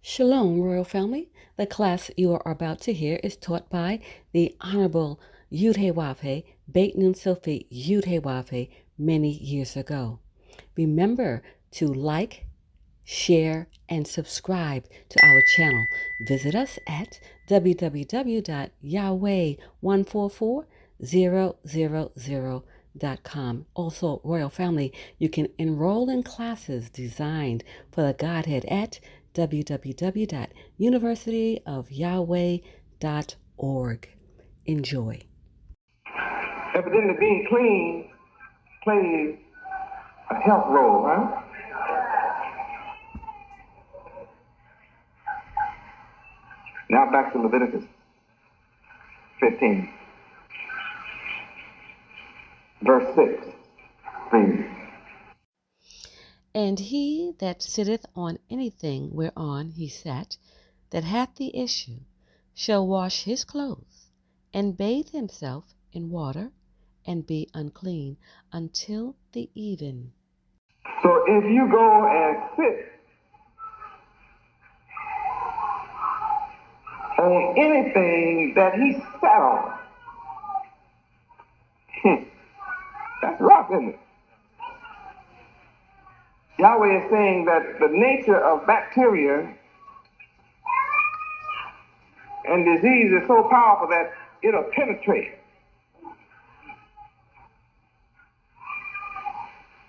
Shalom, Royal Family. The class you are about to hear is taught by the Honorable Yahweh Ben Yahweh many years ago. Remember to like, share, and subscribe to our channel. Visit us at www.yahweh144000.com. Also, Royal Family, you can enroll in classes designed for the Godhead at www.universityofyahweh.org. Enjoy. Evidently, being clean plays a health role, huh? Now back to Leviticus 15, verse 6. Please. And he that sitteth on anything whereon he sat, that hath the issue, shall wash his clothes, and bathe himself in water, and be unclean until the even. So if you go and sit on anything that he sat on, that's rough, isn't it? Yahweh is saying that the nature of bacteria and disease is so powerful that it'll penetrate.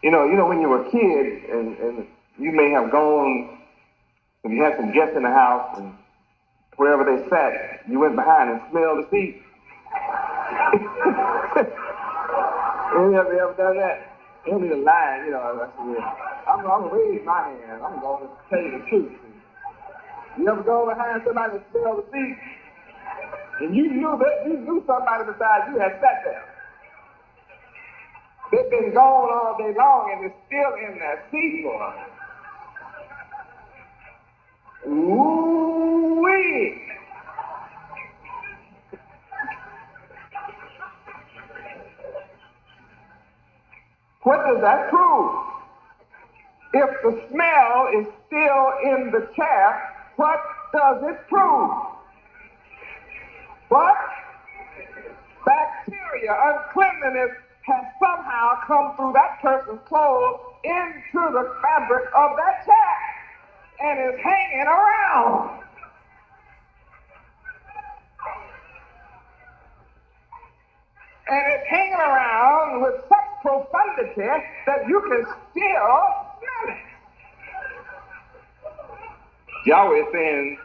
You know, when you were a kid and you may have gone, if you had some guests in the house and wherever they sat, you went behind and smelled the seat. Any of you ever done that? You don't need a lie, I'm going to raise my hand. I'm going to tell you the truth. You ever go behind somebody and smell the seat? And you knew somebody beside you had sat there. They've been gone all day long and they're still in that seat, boy. Ooh-wee. What does that prove? If the smell is still in the chair, what does it prove? What? Bacteria, uncleanliness has somehow come through that person's clothes into the fabric of that chair and is hanging around. And it's hanging around with such profundity that you can still smell it. Yahweh is saying,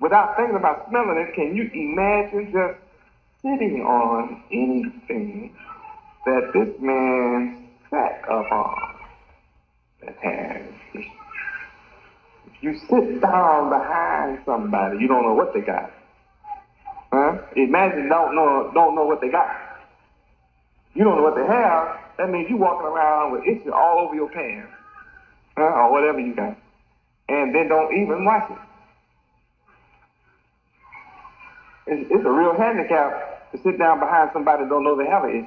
without thinking about smelling it, can you imagine just sitting on anything that this man sat upon that has? If you sit down behind somebody, you don't know what they got. Huh? Imagine don't know what they got. You don't know what they have. That means you walking around with itches all over your pants, or whatever you got, and then don't even wash it. It's a real handicap to sit down behind somebody that don't know they have an issue.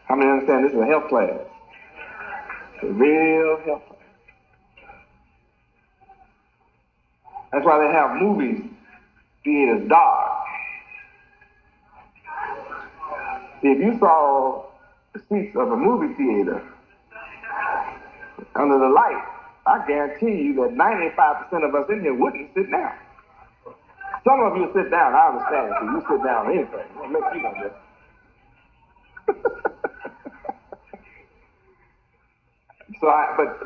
How many understand this is a health class? It's a real health class. That's why they have movies theaters dark. If you saw the seats of a movie theater under the light, I guarantee you that 95% of us in here wouldn't sit down. Some of you sit down, I understand. So you sit down anything. What makes you like that?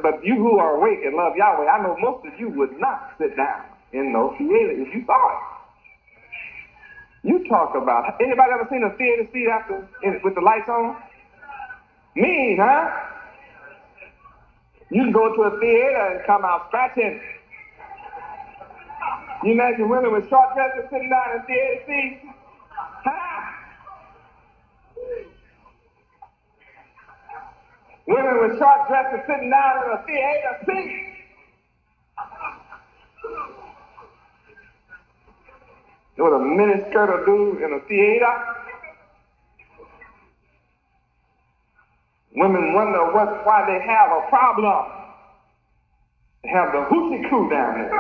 But you who are awake and love Yahweh, I know most of you would not sit down in no theater if you saw it. You talk about, anybody ever seen a theater seat with the lights on? Me, huh? You can go to a theater and come out scratching. You imagine women with short dresses sitting down in theater seats? Huh? Women with short dresses sitting down in a theater seat. You know what a miniskirt will do in a theater? Women wonder why they have a problem. They have the hoochie coo down there.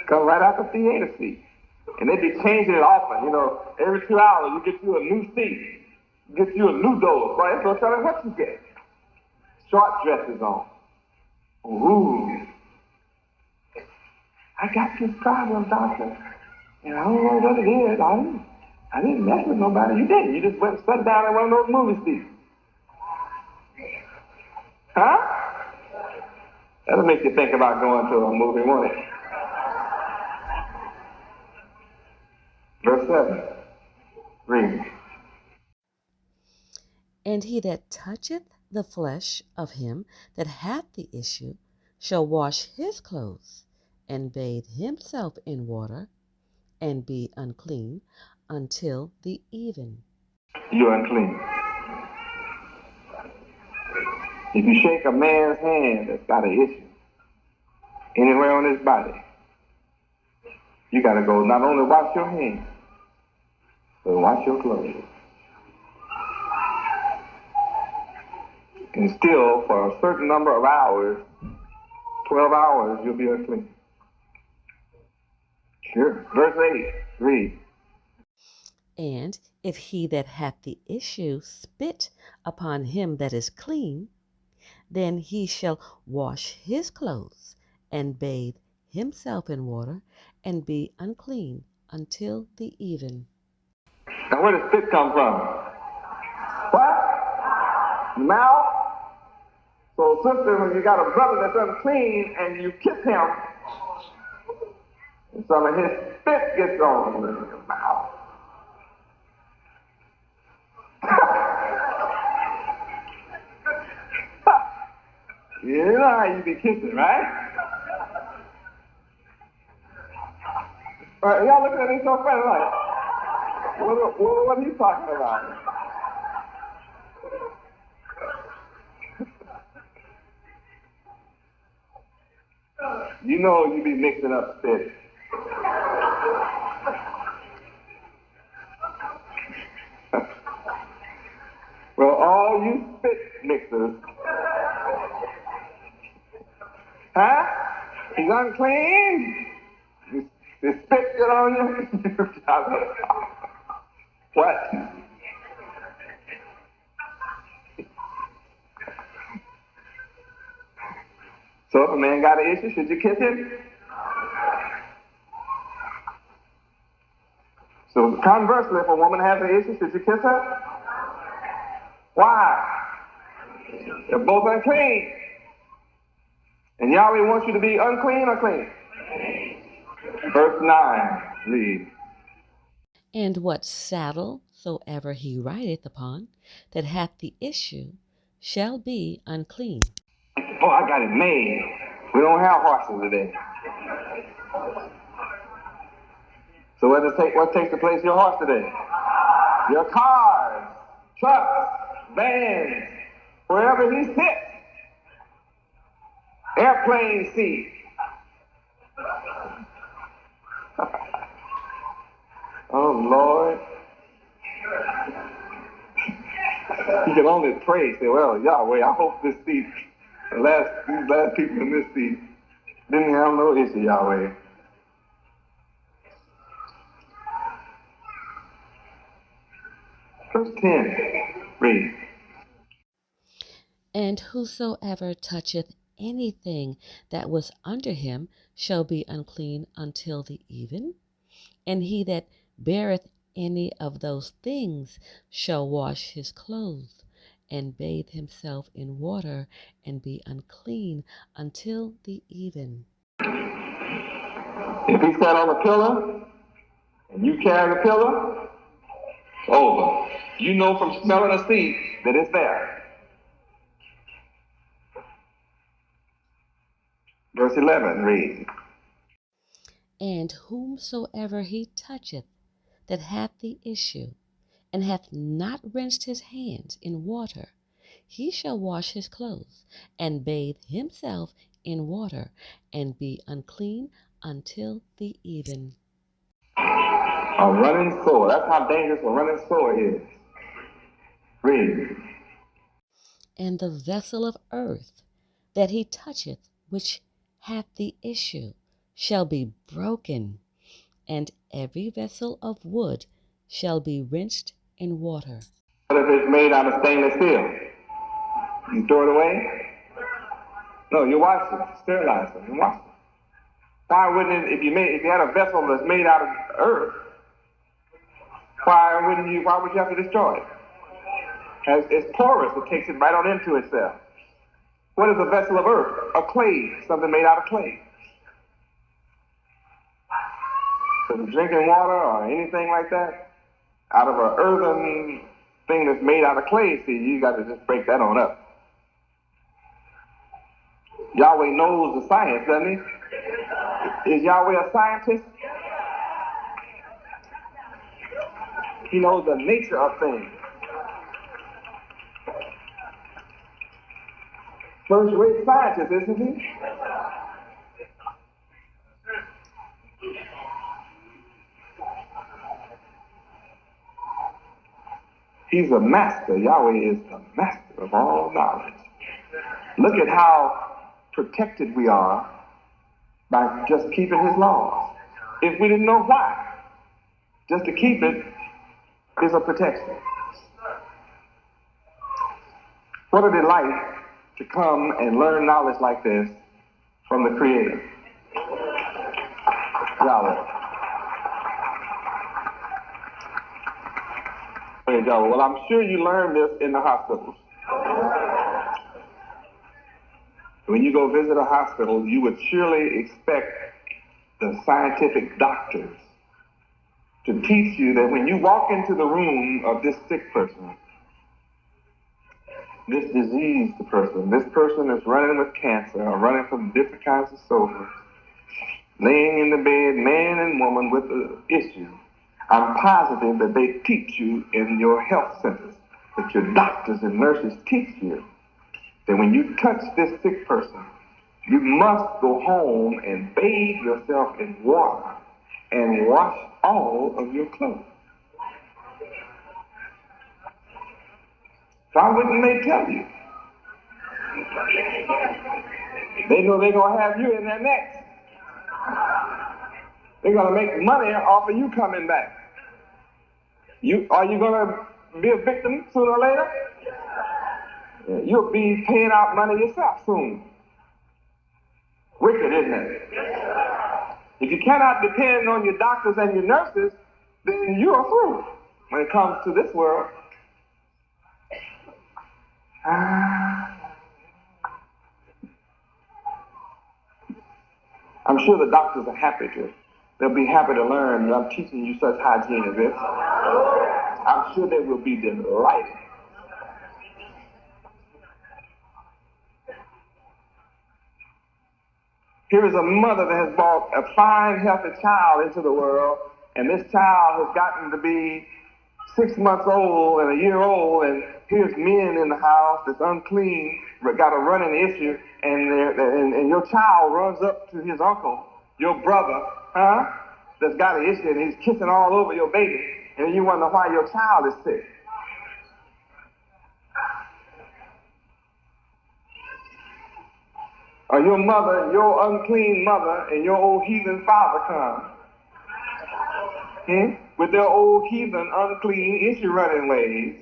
Come right out the theater seat. And they be changing it often. You know, every 2 hours you get you a new seat. You get you a new dose. Boy, that's no telling what you get. Short dresses on. Ooh. I got this problem, doctor. And I don't know what it is. I didn't mess with nobody. You didn't. You just went and sat down in one of those movie seats. Huh? That'll make you think about going to a movie, won't it? Verse 7. Read. And he that toucheth the flesh of him that hath the issue shall wash his clothes, and bathe himself in water, and be unclean until the even. You're unclean. If you shake a man's hand that's got an issue anywhere on his body, you got to go not only wash your hands, but wash your clothes. And still, for a certain number of hours, 12 hours, you'll be unclean. Sure. Verse 8, read. And if he that hath the issue spit upon him that is clean, then he shall wash his clothes, and bathe himself in water, and be unclean until the even. Now, where does spit come from? What? Mouth? So, sister, when you got a brother that's unclean and you kiss him, and some of his spit gets on your mouth. You know how you be kissing, right? Right, y'all looking at me so funny, like, what are you talking about? You know you be mixing up spit. Well, all you spit mixers, huh? He's unclean. You spit get on you. What? So if a man got an issue, should you kiss him? So conversely, if a woman has an issue, should you kiss her? Why? They're both unclean. And Yahweh wants you to be unclean or clean? Verse 9, read. And what saddle soever he rideth upon that hath the issue shall be unclean. Oh, I got it made. We don't have horses today. So what takes the place of your horse today? Your cars, trucks, vans, wherever he sits. Airplane seat. Oh, Lord. You can only pray, say, well, Yahweh, I hope this seat, these last people in this seat didn't have no issue, Yahweh. Verse 10, read. And whosoever toucheth anything that was under him shall be unclean until the even. And he that beareth any of those things shall wash his clothes, and bathe himself in water, and be unclean until the even. If he sat on a pillar, and you carry the pillar, over. You know from smelling a seat that it's there. Verse 11, read. And whomsoever he toucheth that hath the issue, and hath not rinsed his hands in water, he shall wash his clothes, and bathe himself in water, and be unclean until the even. A running sore. That's how dangerous a running sore is. Read. And the vessel of earth that he toucheth, which hath the issue, shall be broken, and every vessel of wood shall be rinsed in water. What if it's made out of stainless steel? You throw it away? No, you wash it, sterilize it, and wash it. Why wouldn't it, if you had a vessel that's made out of earth, why would you have to destroy it? It's porous, it takes it right on into itself. What is a vessel of earth? A clay, something made out of clay. So drinking water or anything like that, out of an earthen thing that's made out of clay, see, you got to just break that on up. Yahweh knows the science, doesn't he? Is Yahweh a scientist? He knows the nature of things. First-rate scientist, isn't he? He's a master. Yahweh is the master of all knowledge. Look at how protected we are by just keeping his laws. If we didn't know why, just to keep it is a protection. What a delight to come and learn knowledge like this from the Creator. Yahweh. Praise Yahweh. Well, I'm sure you learned this in the hospitals. When you go visit a hospital, you would surely expect the scientific doctors to teach you that when you walk into the room of this sick person, this diseased person, this person is running with cancer or running from different kinds of sores, laying in the bed, man and woman with an issue, I'm positive that they teach you in your health centers, that your doctors and nurses teach you that when you touch this sick person, you must go home and bathe yourself in water and wash all of your clothes. Why wouldn't they tell you? They know they're going to have you in their next. They're going to make money off of you coming back. Are you going to be a victim sooner or later? Yeah, you'll be paying out money yourself soon. Wicked, isn't it? If you cannot depend on your doctors and your nurses, then you are through when it comes to this world. I'm sure the doctors are happy to. They'll be happy to learn that I'm teaching you such hygiene as this. I'm sure they will be delighted. Here is a mother that has brought a fine, healthy child into the world, and this child has gotten to be 6 months old and a year old, and here's men in the house that's unclean, but got a running issue, and your child runs up to his uncle, your brother, that's got an issue, and he's kissing all over your baby, and you wonder why your child is sick. Or your mother, your unclean mother, and your old heathen father come with their old heathen, unclean, issue running ways,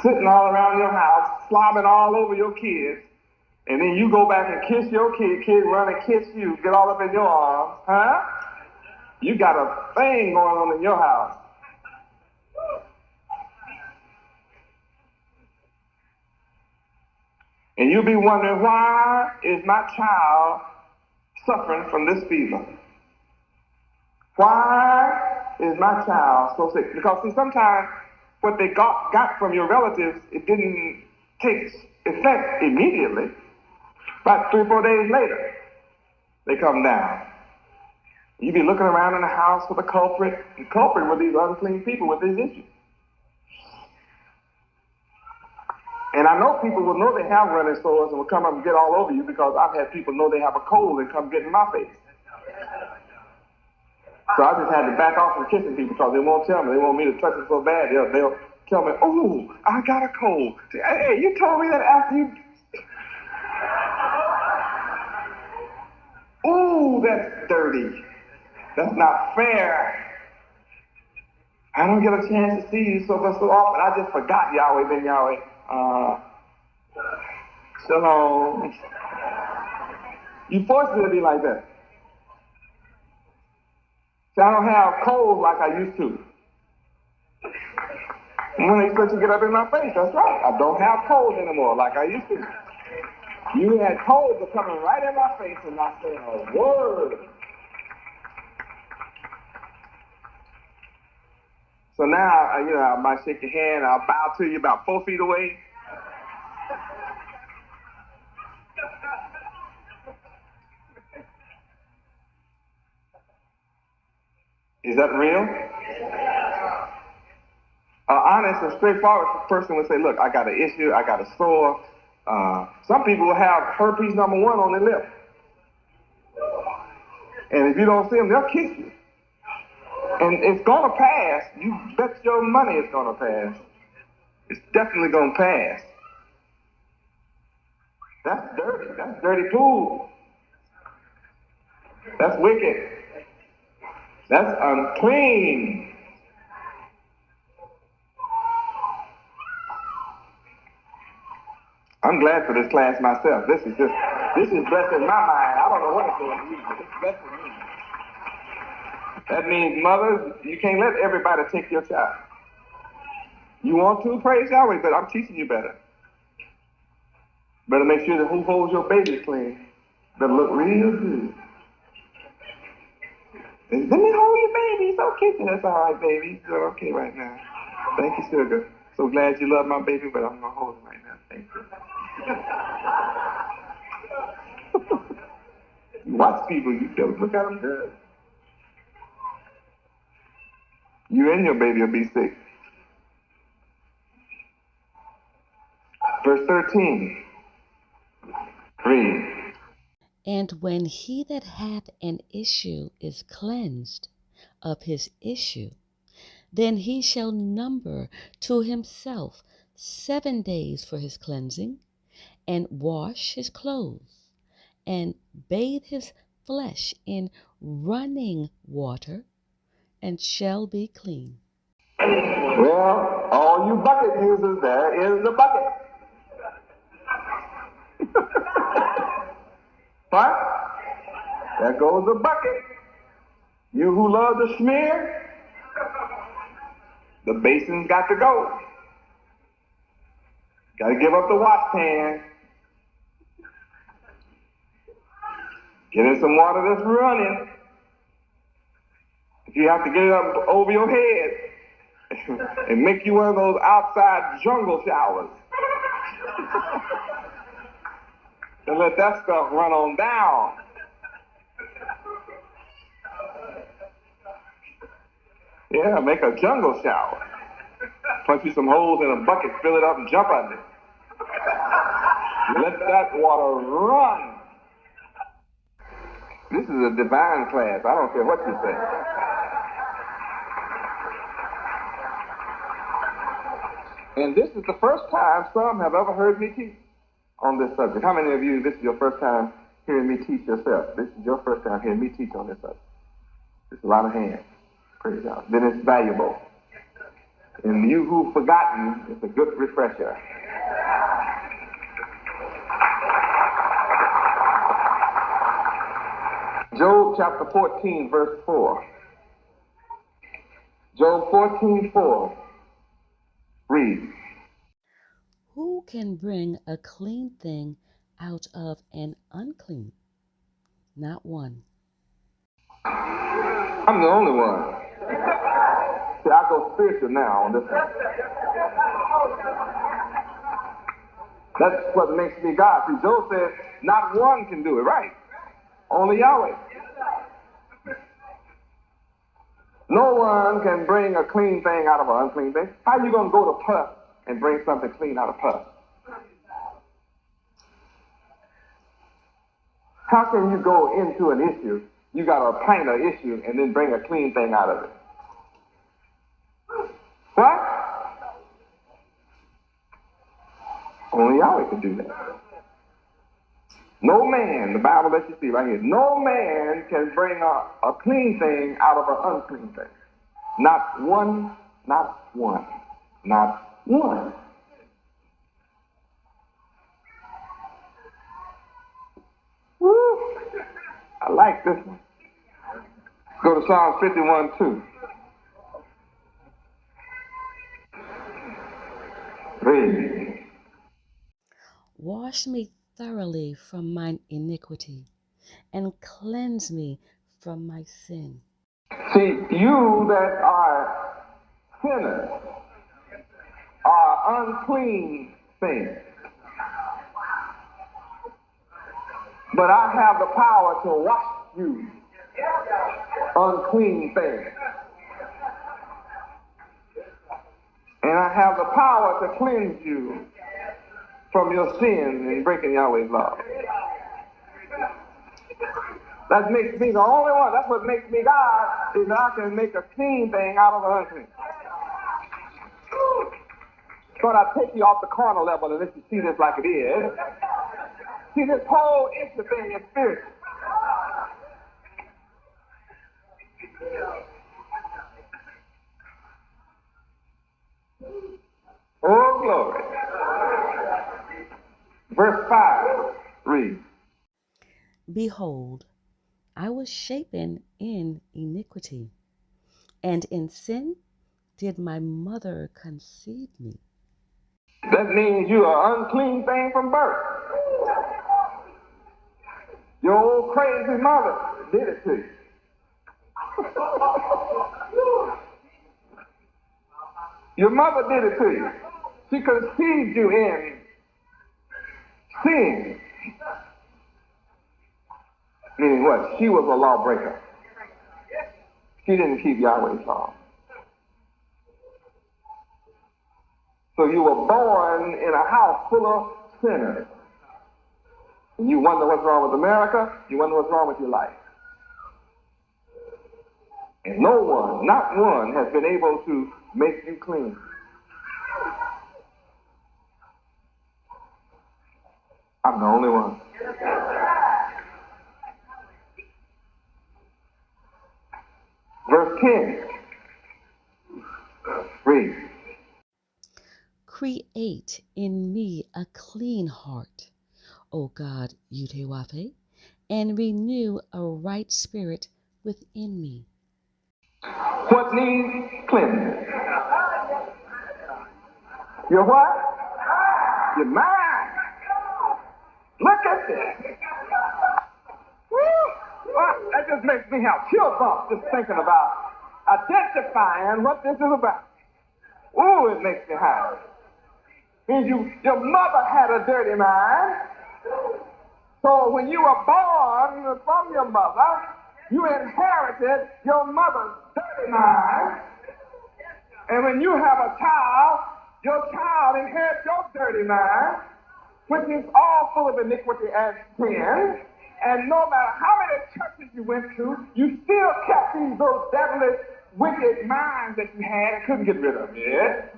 sitting all around your house, slobbing all over your kids, and then you go back and kiss your kid run and kiss you, get all up in your arms, You got a thing going on in your house. And you'll be wondering, why is my child suffering from this fever? Why is my child so sick? Because see, sometimes what they got from your relatives, it didn't take effect immediately. About 3 or 4 days later, they come down. You be looking around in the house for the culprit. The culprit were these unclean people with these issues. And I know people will know they have running sores and will come up and get all over you, because I've had people know they have a cold and come get in my face. So I just had to back off from kissing people because they won't tell me. They want me to touch it so bad. They'll tell me, oh, I got a cold. Say, hey, you told me that after you. Ooh, that's dirty. That's not fair. I don't get a chance to see you so often. I just forgot Yahweh Ben Yahweh. Shalom. You forced me to be like that. See, I don't have colds like I used to. When they start to get up in my face, that's right. I don't have colds anymore like I used to. You had colds are coming right in my face and not saying a word. So now, I might shake your hand, I'll bow to you about 4 feet away. Is that real? Honest and straightforward person would say, look, I got an issue, I got a sore. Some people will have herpes #1 on their lip. And if you don't see them, they'll kiss you. And it's going to pass. You bet your money it's going to pass. It's definitely going to pass. That's dirty. That's dirty food. That's wicked. That's unclean. I'm glad for this class myself. This is blessing my mind. I don't know what it's doing to you, but it's blessing me. That means, mothers, you can't let everybody take your child. You want to, praise Yahweh, but I'm teaching you better. Better make sure that who holds your baby clean. Better look real good. Let me hold your baby. It's okay. That's all right, baby. You're okay right now. Thank you, sugar. So glad you love my baby, but I'm going to hold him right now. Thank you. You watch people, you feel, look at them good. You and your baby will be sick. Verse 13. Read. And when he that hath an issue is cleansed of his issue, then he shall number to himself 7 days for his cleansing, and wash his clothes, and bathe his flesh in running water, and shall be clean. Well, all you bucket users, there is the bucket. What? There goes the bucket. You who love to smear, the basin's got to go. Got to give up the washpan. Get in some water that's running. If you have to get it up over your head and make you one of those outside jungle showers. And let that stuff run on down. Yeah, make a jungle shower. Punch you some holes in a bucket, fill it up, and jump under it. Let that water run. This is a divine class. I don't care what you say. And this is the first time some have ever heard me teach on this subject. How many of you, this is your first time hearing me teach yourself? This is your first time hearing me teach on this subject. It's a lot of hands. Praise God. Then it's valuable. And you who've forgotten, it's a good refresher. Job chapter 14, verse 4. Job 14:4. Read. Who can bring a clean thing out of an unclean? Not one. I'm the only one. See, I go spiritual now on this one. That's what makes me God. See, Job said, not one can do it, right? Only Yahweh. No one can bring a clean thing out of an unclean thing. How are you going to go to pus and bring something clean out of pus? How can you go into an issue you got to paint an issue and then bring a clean thing out of it. What? Only Yahweh can do that. No man, the Bible lets you see right here, no man can bring a clean thing out of an unclean thing. Not one, not one, not one. Woo! I like this one. Go to Psalms 51:2. Read. Wash me thoroughly from mine iniquity, and cleanse me from my sin. See, you that are sinners are unclean things. But I have the power to wash you, unclean things. And I have the power to cleanse you from your sins and breaking Yahweh's law. That makes me the only one. That's what makes me God, is that I can make a clean thing out of an unclean. But I take you off the carnal level and let you see this like it is. See, this whole issue thing is spiritual. Oh, glory. Verse 5, read. Behold, I was shapen in iniquity, and in sin did my mother conceive me. That means you are unclean thing from birth. Your old crazy mother did it to you. Your mother did it to you. She conceived you in sin. Meaning what? She was a lawbreaker. She didn't keep Yahweh's law. So you were born in a house full of sinners. And you wonder what's wrong with America. You wonder what's wrong with your life. And no one, not one, has been able to make you clean. I'm the only one. Verse 10. Read. Create in me a clean heart, O God, Yudhewaphe, and renew a right spirit within me. What needs cleansing? Your what? Your mind. Look at this. Woo! Well, that just makes me have chill bumps just thinking about identifying what this is about. Ooh, it makes me high. Means your mother had a dirty mind. So when you were born from your mother, you inherited your mother's dirty mind. And when you have a child, your child inherits your dirty mind, which is all full of iniquity and sin. And no matter how many churches you went to, you still kept those devilish, wicked minds that you had and couldn't get rid of it.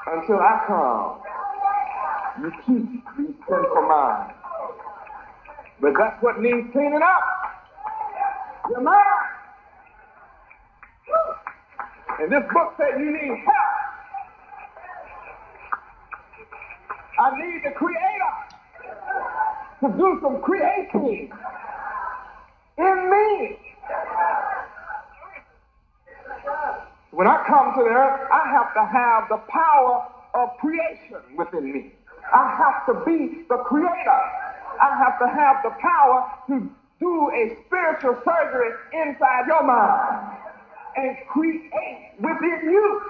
Until I come, you keep these sinful minds. But that's what needs cleaning up. Your mind. And this book says you need help. I need the Creator to do some creating in me. When I come to the earth, I have to have the power of creation within me. I have to be the creator. I have to have the power to do a spiritual surgery inside your mind and create within you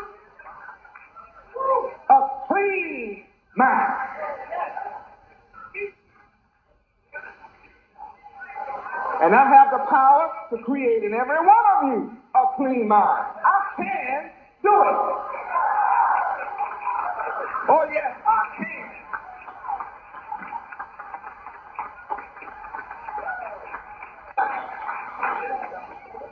a clean mind. And I have the power to create in every one of you a clean mind. I can do it. Oh, yes, I can.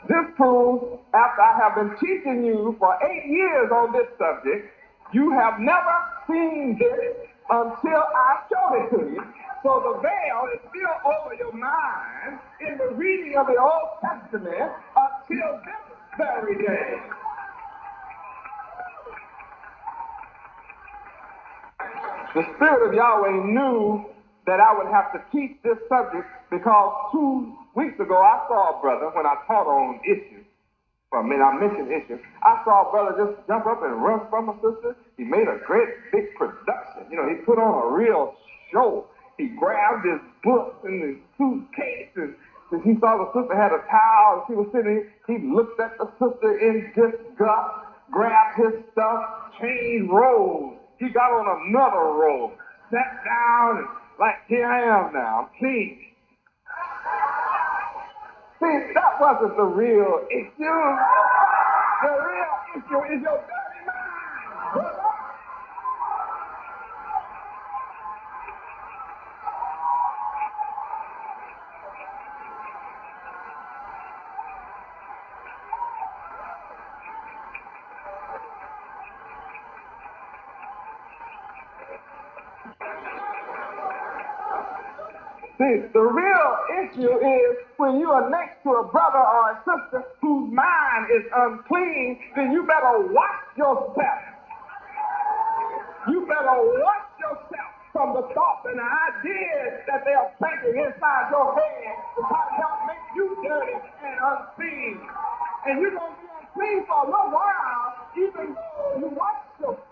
This proves, after I have been teaching you for 8 years on this subject, you have never seen this until I showed it to you. So the veil is still over your mind in the reading of the Old Testament until this very day. The Spirit of Yahweh knew that I would have to teach this subject because 2 weeks ago I saw a brother, when I taught on issues, I mentioned issues, I saw a brother just jump up and run from a sister. He made a great big production. He put on a real show. He grabbed his books and his suitcase, and he saw the sister had a towel, and she was sitting, he looked at the sister in disgust, grabbed his stuff, changed roles. He got on another robe, sat down, and like, here I am now, I'm clean. See, that wasn't the real issue. The real issue is your dirty mind. See, the real issue is when you are next to a brother or a sister whose mind is unclean, then you better watch yourself. You better watch yourself from the thoughts and the ideas that they are planting inside your head to try to help make you dirty and unclean. And you're going to be unclean for a little while, even though you watch yourself.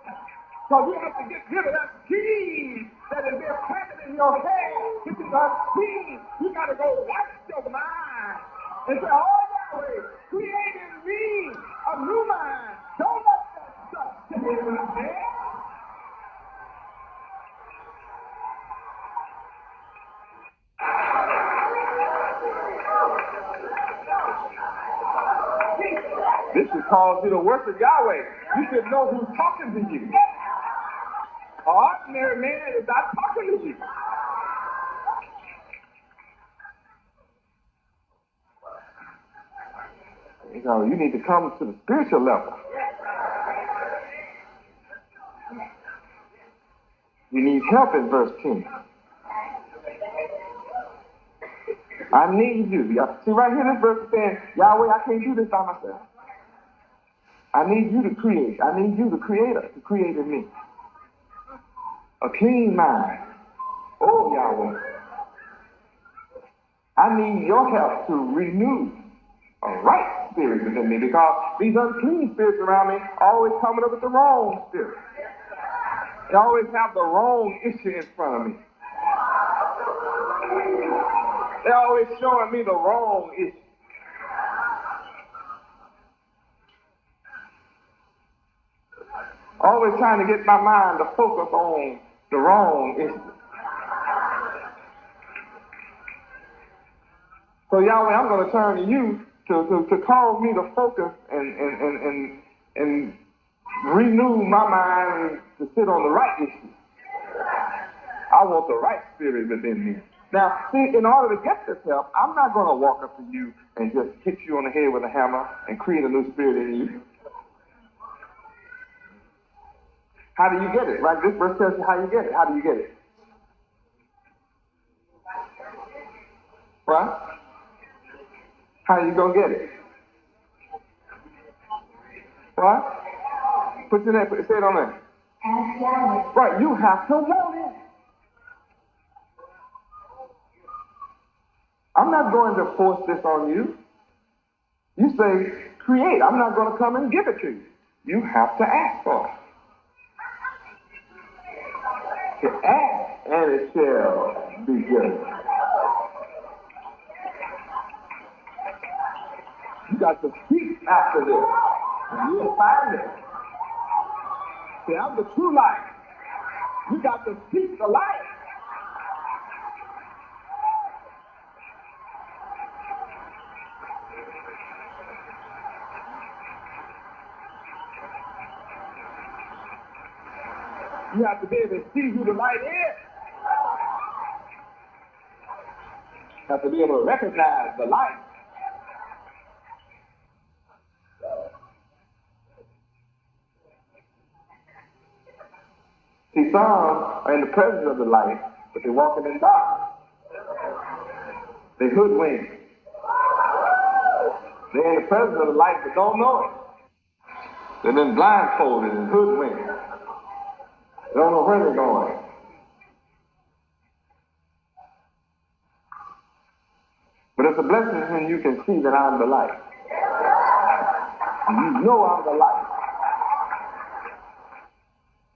So you have to get rid of that seed that is being planted in your head, which is unclean. You got to go watch your mind and say, oh, Yahweh, create in me a new mind. Don't let that stuff sit in my head. This should cause you to worship Yahweh. You should know who's talking to you. An ordinary man is not talking to you. You need to come to the spiritual level. You need help in verse 10. I need you. See right here, this verse is saying, Yahweh, I can't do this by myself. I need you to create. I need you, the creator, to create in me a clean mind. Oh, Yahweh. I need your help to renew a right spirit within me, because these unclean spirits around me are always coming up with the wrong spirit. They always have the wrong issue in front of me. They're always showing me the wrong issue. Always trying to get my mind to focus on the wrong issue. So Yahweh, I'm going to turn to you to cause me to focus and renew my mind to sit on the right issue. I want the right spirit within me. Now, see, in order to get this help, I'm not going to walk up to you and just hit you on the head with a hammer and create a new spirit in you. How do you get it? Right? This verse tells you how you get it. How do you get it? Right? How are you going to get it? What? Put your name, say it on there. Right, you have to want it. I'm not going to force this on you. You say, create. I'm not going to come and give it to you. You have to ask for it. To ask, and it shall be given. You got to seek after this, and you'll find it. See, I'm the true light. You got to seek the light. You have to be able to see who the light is. You have to be able to recognize the light. See, some are in the presence of the light, but they're walking in darkness. They hoodwinked. They're in the presence of the light, but don't know it. They've been blindfolded and hoodwinked. They don't know where they're going. But it's a blessing when you can see that I'm the light. You know I'm the light.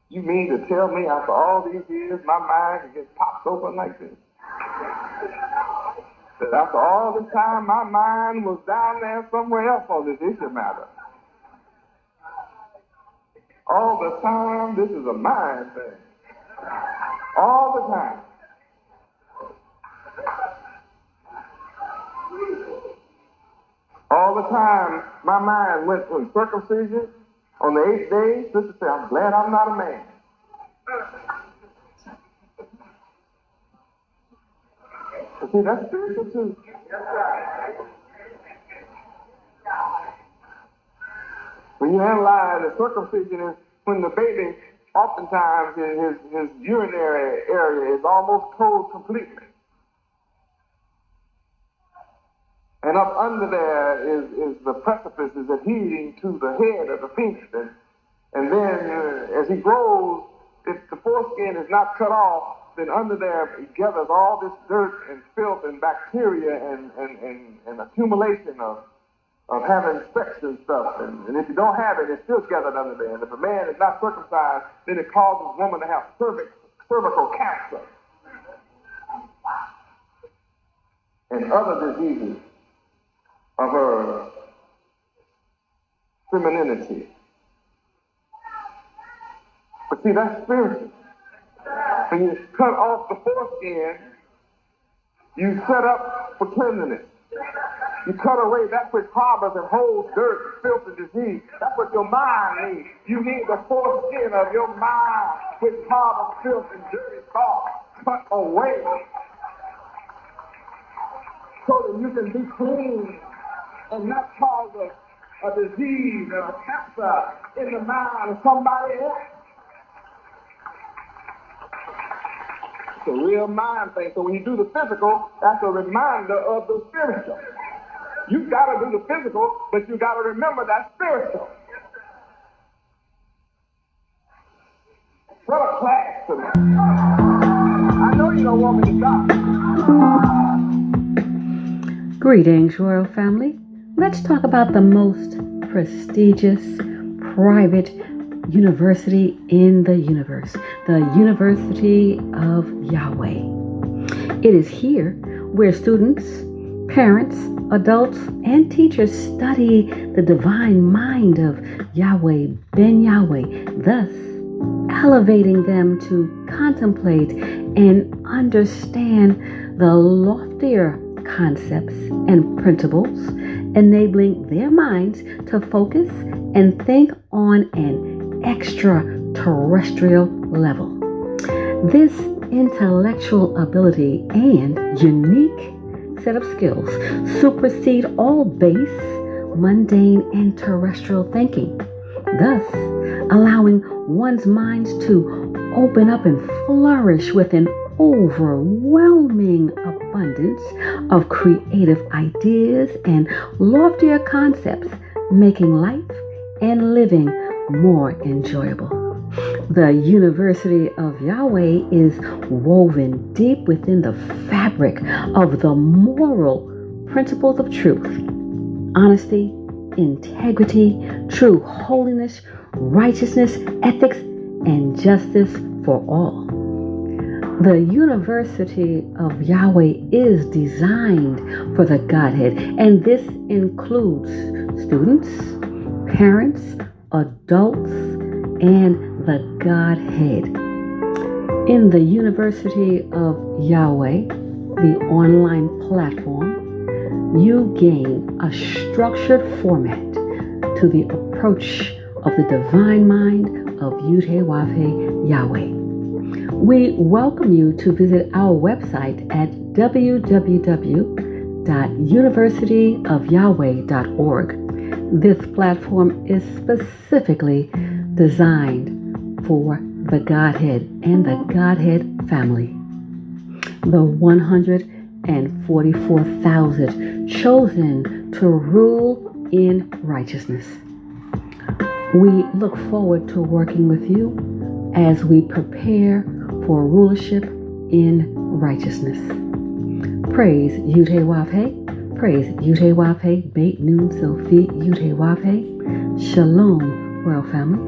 You mean to tell me after all these years my mind can get popped open like this? That after all this time my mind was down there somewhere else on this issue matter. All the time, this is a mind thing. All the time. All the time, my mind went from circumcision on the 8th day. Sister said, I'm glad I'm not a man. But see, that's spiritual too. When you analyze the circumcision is when the baby, oftentimes his urinary area is almost closed completely. And up under there is the precipices adhering to the head of the penis. And then as he grows, if the foreskin is not cut off, then under there it gathers all this dirt and filth and bacteria and accumulation of having sex and stuff. And if you don't have it, it's still gathered under there. And if a man is not circumcised, then it causes a woman to have cervical cancer and other diseases of her femininity. But see, that's spiritual. When you cut off the foreskin, you set up for cleanliness. You cut away that which harbors and holds dirt, filth, and disease. That's what your mind needs. You need the foreskin of your mind, which harbors filth and dirty thoughts, cut away so that you can be clean and not cause a disease or a cancer in the mind of somebody else. It's a real mind thing. So when you do the physical, that's a reminder of the spiritual. You got to do the physical, but you got to remember that spiritual. What a class to me. I know you don't want me to stop. Greetings, Royal Family. Let's talk about the most prestigious private university in the universe, the University of Yahweh. It is here where students, parents, adults, and teachers study the divine mind of Yahweh Ben Yahweh, thus elevating them to contemplate and understand the loftier concepts and principles, enabling their minds to focus and think on an extraterrestrial level. This intellectual ability and unique set of skills supersede all base, mundane, and terrestrial thinking, thus allowing one's minds to open up and flourish with an overwhelming abundance of creative ideas and loftier concepts, making life and living more enjoyable. The University of Yahweh is woven deep within the fabric of the moral principles of truth, honesty, integrity, true holiness, righteousness, ethics, and justice for all. The University of Yahweh is designed for the Godhead, and this includes students, parents, adults, and the Godhead. In the University of Yahweh, the online platform, you gain a structured format to the approach of the divine mind of Yud-Heh-Wav-Heh Yahweh. We welcome you to visit our website at www.universityofyahweh.org. This platform is specifically designed for the Godhead and the Godhead family. The 144,000 chosen to rule in righteousness. We look forward to working with you as we prepare for rulership in righteousness. Praise Yud-Heh-Wav-Heh. Praise Yud-Heh-Wav-Heh. Beit Nun Sophie Yud-Heh-Wav-Heh. Shalom, Royal Family.